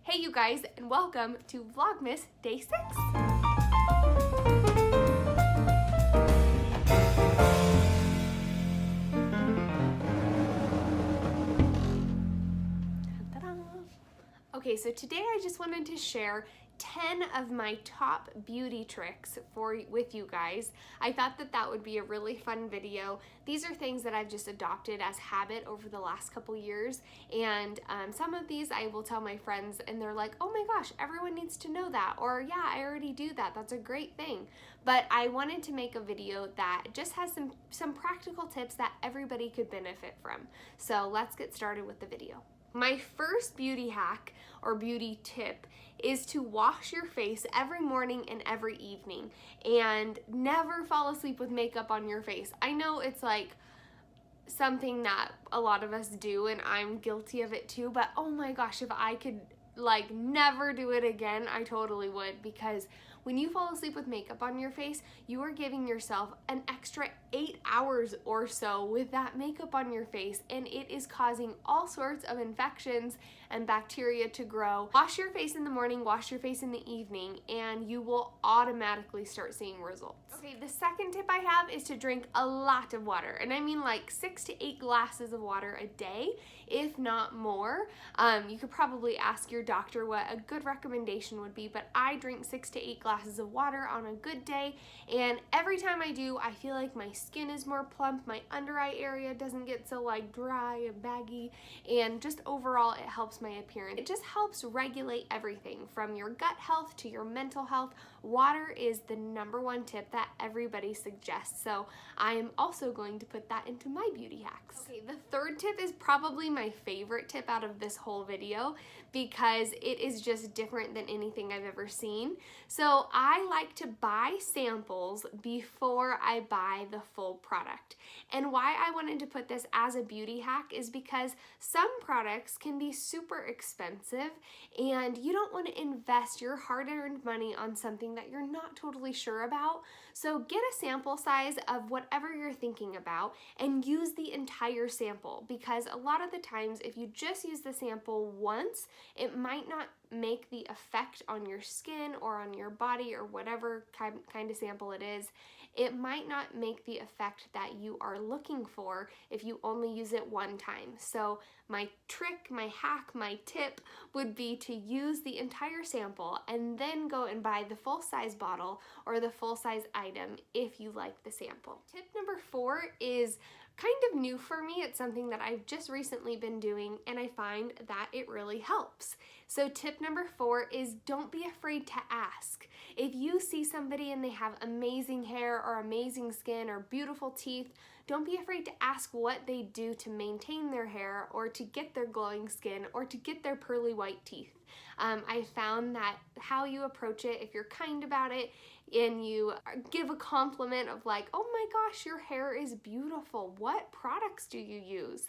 Hey you guys, and welcome to Vlogmas Day 6. Okay, so today I just wanted to share 10 of my top beauty tricks with you guys. I thought that would be a really fun video. These are things that I've just adopted as habit over the last couple years, and some of these I will tell my friends and they're like, oh my gosh, everyone needs to know that, or yeah, I already do that, that's a great thing. But I wanted to make a video that just has some practical tips that everybody could benefit from. So let's get started with the video. My first beauty hack or beauty tip is to wash your face every morning and every evening, and never fall asleep with makeup on your face. I know it's like something that a lot of us do, and I'm guilty of it too, but oh my gosh, if I could like never do it again, I totally would, because when you fall asleep with makeup on your face, you are giving yourself an extra 8 hours or so with that makeup on your face, and it is causing all sorts of infections and bacteria to grow. Wash your face in the morning, wash your face in the evening, and you will automatically start seeing results. Okay, the second tip I have is to drink a lot of water, and I mean like 6 to 8 glasses of water a day, if not more. You could probably ask your doctor what a good recommendation would be, but I drink 6 to 8 glasses of water on a good day, and every time I do, I feel like my skin is more plump, my under eye area doesn't get so like dry and baggy, and just overall it helps my appearance. It just helps regulate everything from your gut health to your mental health. Water is the #1 tip that everybody suggests, so I am also going to put that into my beauty hacks. Okay, the third tip is probably my favorite tip out of this whole video, because it is just different than anything I've ever seen. So I like to buy samples before I buy the full product. And why I wanted to put this as a beauty hack is because some products can be super expensive, and you don't want to invest your hard-earned money on something that you're not totally sure about. So get a sample size of whatever you're thinking about and use the entire sample, because a lot of the times if you just use the sample once, it might not make the effect on your skin or on your body or whatever kind of sample it is. It might not make the effect that you are looking for if you only use it one time. So my trick, my hack, my tip would be to use the entire sample and then go and buy the full-size bottle or the full-size item if you like the sample. Tip number 4 is kind of new for me. It's something that I've just recently been doing, and I find that it really helps. So tip number 4 is don't be afraid to ask. If you see somebody and they have amazing hair or amazing skin or beautiful teeth, don't be afraid to ask what they do to maintain their hair or to get their glowing skin or to get their pearly white teeth. I found that how you approach it, if you're kind about it and you give a compliment of like, oh my gosh, your hair is beautiful, what products do you use?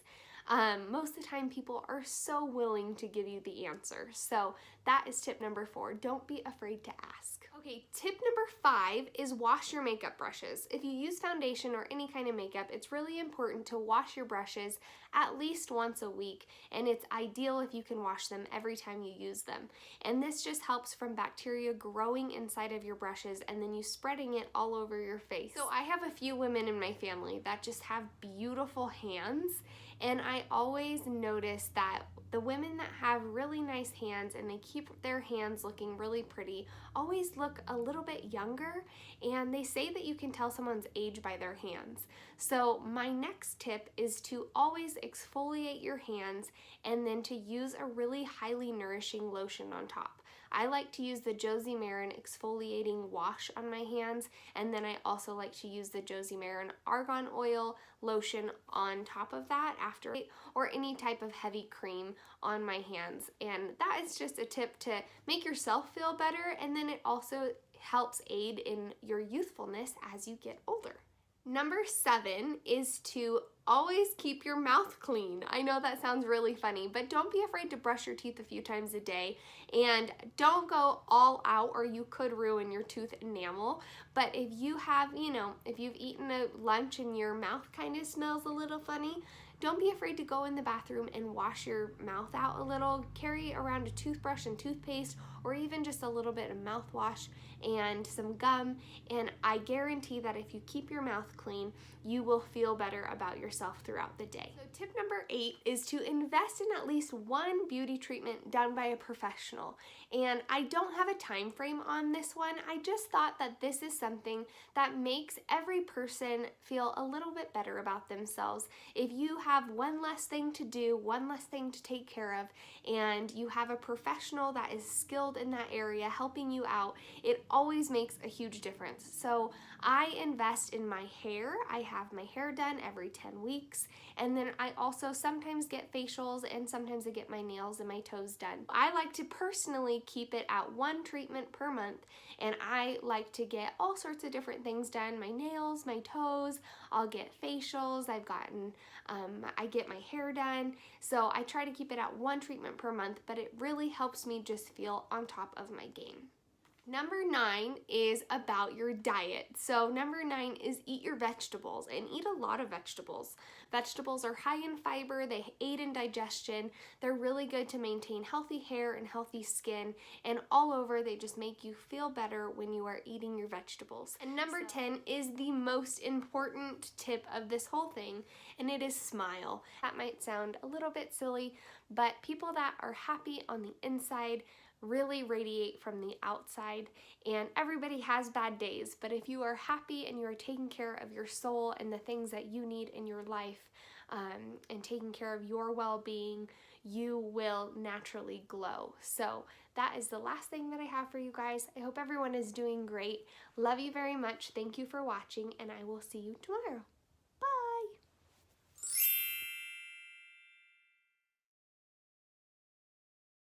Most of the time people are so willing to give you the answer. So that is tip number 4. Don't be afraid to ask. Okay, tip number 5 is wash your makeup brushes. If you use foundation or any kind of makeup, it's really important to wash your brushes at least once a week, and it's ideal if you can wash them every time you use them. And this just helps from bacteria growing inside of your brushes and then you spreading it all over your face. So I have a few women in my family that just have beautiful hands, and I always notice that the women that have really nice hands and they keep their hands looking really pretty always look a little bit younger, and they say that you can tell someone's age by their hands. So my next tip is to always exfoliate your hands and then to use a really highly nourishing lotion on top. I like to use the Josie Maran exfoliating wash on my hands, and then I also like to use the Josie Maran argan oil lotion on top of that after, or any type of heavy cream on my hands. And that is just a tip to make yourself feel better, and then it also helps aid in your youthfulness as you get older. Number 7 is to always keep your mouth clean. I know that sounds really funny, but don't be afraid to brush your teeth a few times a day, and don't go all out or you could ruin your tooth enamel. But if you have, if you've eaten a lunch and your mouth kind of smells a little funny, don't be afraid to go in the bathroom and wash your mouth out a little. Carry around a toothbrush and toothpaste, or even just a little bit of mouthwash and some gum, and I guarantee that if you keep your mouth clean, you will feel better about yourself throughout the day. So tip number 8 is to invest in at least one beauty treatment done by a professional. And I don't have a time frame on this one. I just thought that this is something that makes every person feel a little bit better about themselves. If you have one less thing to do, one less thing to take care of, and you have a professional that is skilled in that area helping you out, it always makes a huge difference. So I invest in my hair. I have my hair done every 10 weeks, and then I also sometimes get facials, and sometimes I get my nails and my toes done. I like to personally keep it at one treatment per month, and I like to get all sorts of different things done. My nails, my toes, I'll get facials, I get my hair done. So I try to keep it at one treatment per month, but it really helps me just feel on top of my game. Number 9 is about your diet. So number 9 is eat your vegetables, and eat a lot of vegetables. Vegetables are high in fiber, they aid in digestion, they're really good to maintain healthy hair and healthy skin, and all over they just make you feel better when you are eating your vegetables. And number 10 is the most important tip of this whole thing, and it is smile. That might sound a little bit silly, but people that are happy on the inside really radiate from the outside, and everybody has bad days, but if you are happy and you are taking care of your soul and the things that you need in your life, and taking care of your well-being, you will naturally glow. So that is the last thing that I have for you guys. I hope everyone is doing great. Love you very much. Thank you for watching, and I will see you tomorrow.